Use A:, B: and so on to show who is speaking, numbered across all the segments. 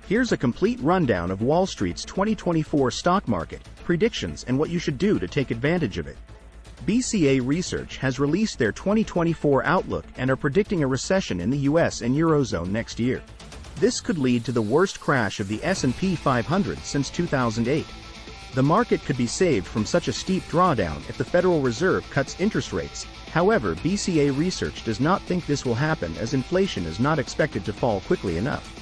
A: Here's a complete rundown of Wall Street's 2024 stock market predictions and what you should do to take advantage of it. BCA Research has released their 2024 outlook and are predicting a recession in the US and Eurozone next year. This could lead to the worst crash of the S&P 500 since 2008. The market could be saved from such a steep drawdown if the Federal Reserve cuts interest rates. However, BCA Research does not think this will happen as inflation is not expected to fall quickly enough.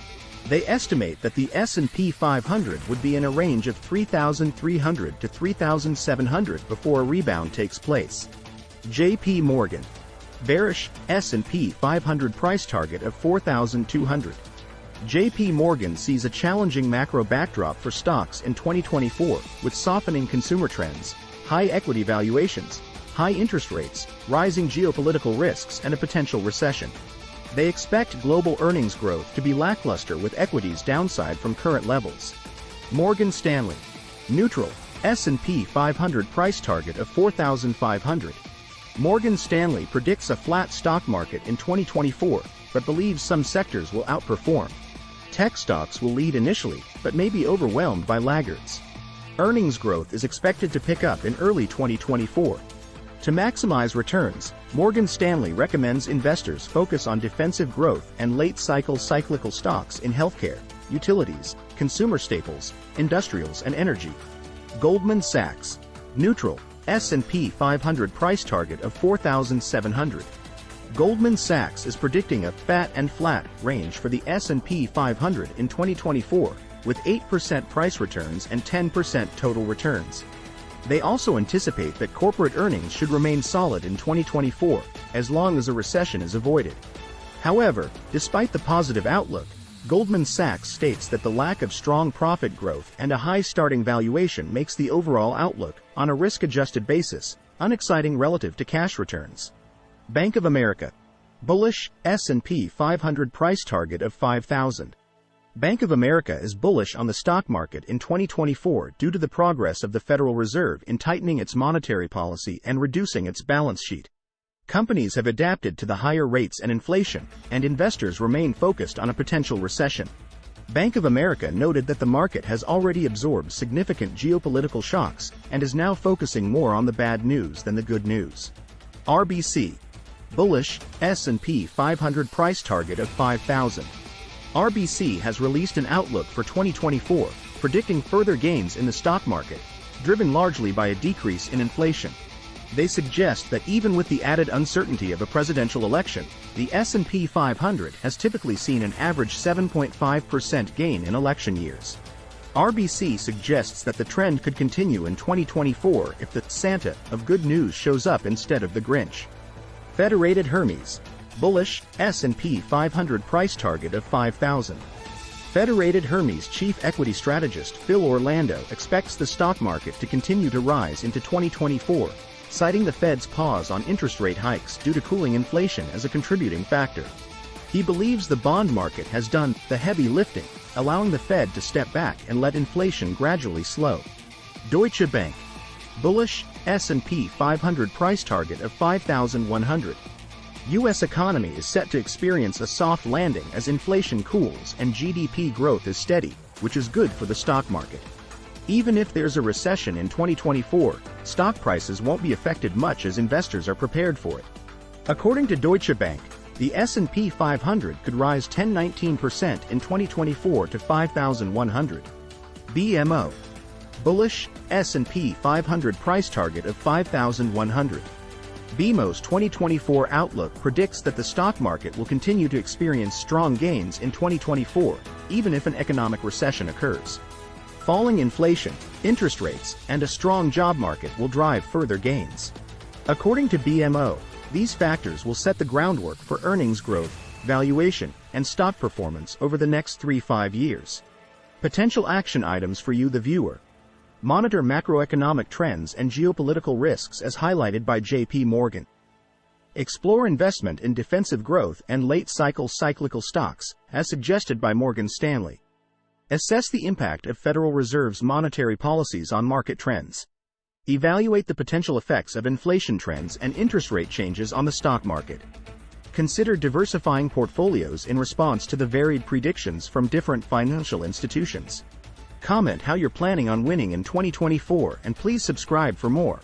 A: They estimate that the S&P 500 would be in a range of 3,300 to 3,700 before a rebound takes place. J.P. Morgan. Bearish, S&P 500 price target of 4,200. J.P. Morgan sees a challenging macro backdrop for stocks in 2024, with softening consumer trends, high equity valuations, high interest rates, rising geopolitical risks, and a potential recession. They expect global earnings growth to be lackluster with equities downside from current levels. Morgan Stanley. Neutral, S&P 500 price target of 4,500. Morgan Stanley predicts a flat stock market in 2024, but believes some sectors will outperform. Tech stocks will lead initially, but may be overwhelmed by laggards. Earnings growth is expected to pick up in early 2024. To maximize returns, Morgan Stanley recommends investors focus on defensive growth and late-cycle cyclical stocks in healthcare, utilities, consumer staples, industrials, and energy. Goldman Sachs. Neutral, S&P 500 price target of 4,700. Goldman Sachs is predicting a fat and flat range for the S&P 500 in 2024, with 8% price returns and 10% total returns. They also anticipate that corporate earnings should remain solid in 2024, as long as a recession is avoided. However, despite the positive outlook, Goldman Sachs states that the lack of strong profit growth and a high starting valuation makes the overall outlook, on a risk-adjusted basis, unexciting relative to cash returns. Bank of America. Bullish, S&P 500 price target of 5,000. Bank of America is bullish on the stock market in 2024 due to the progress of the Federal Reserve in tightening its monetary policy and reducing its balance sheet. Companies have adapted to the higher rates and inflation, and investors remain focused on a potential recession. Bank of America noted that the market has already absorbed significant geopolitical shocks and is now focusing more on the bad news than the good news. RBC. Bullish, S&P 500 price target of 5,000. RBC has released an outlook for 2024, predicting further gains in the stock market, driven largely by a decrease in inflation. They suggest that even with the added uncertainty of a presidential election, the S&P 500 has typically seen an average 7.5% gain in election years. RBC suggests that the trend could continue in 2024 if the Santa of good news shows up instead of the Grinch. Federated Hermes. Bullish, S&P 500 price target of 5,000. Federated Hermes chief equity strategist Phil Orlando expects the stock market to continue to rise into 2024, citing the Fed's pause on interest rate hikes due to cooling inflation as a contributing factor. He believes the bond market has done the heavy lifting, allowing the Fed to step back and let inflation gradually slow. Deutsche Bank. Bullish, S&P 500 price target of 5,100. U.S. economy is set to experience a soft landing as inflation cools and GDP growth is steady, which is good for the stock market. Even if there's a recession in 2024, stock prices won't be affected much as investors are prepared for it. According to Deutsche Bank, the S&P 500 could rise 10–19% in 2024 to 5,100. BMO. Bullish, S&P 500 price target of 5,100. BMO's 2024 outlook predicts that the stock market will continue to experience strong gains in 2024, even if an economic recession occurs. Falling inflation, interest rates, and a strong job market will drive further gains. According to BMO, these factors will set the groundwork for earnings growth, valuation, and stock performance over the next 3–5 years. Potential action items for you, the viewer. Monitor macroeconomic trends and geopolitical risks as highlighted by J.P. Morgan. Explore investment in defensive growth and late-cycle cyclical stocks, as suggested by Morgan Stanley. Assess the impact of Federal Reserve's monetary policies on market trends. Evaluate the potential effects of inflation trends and interest rate changes on the stock market. Consider diversifying portfolios in response to the varied predictions from different financial institutions. Comment how you're planning on winning in 2024 and please subscribe for more.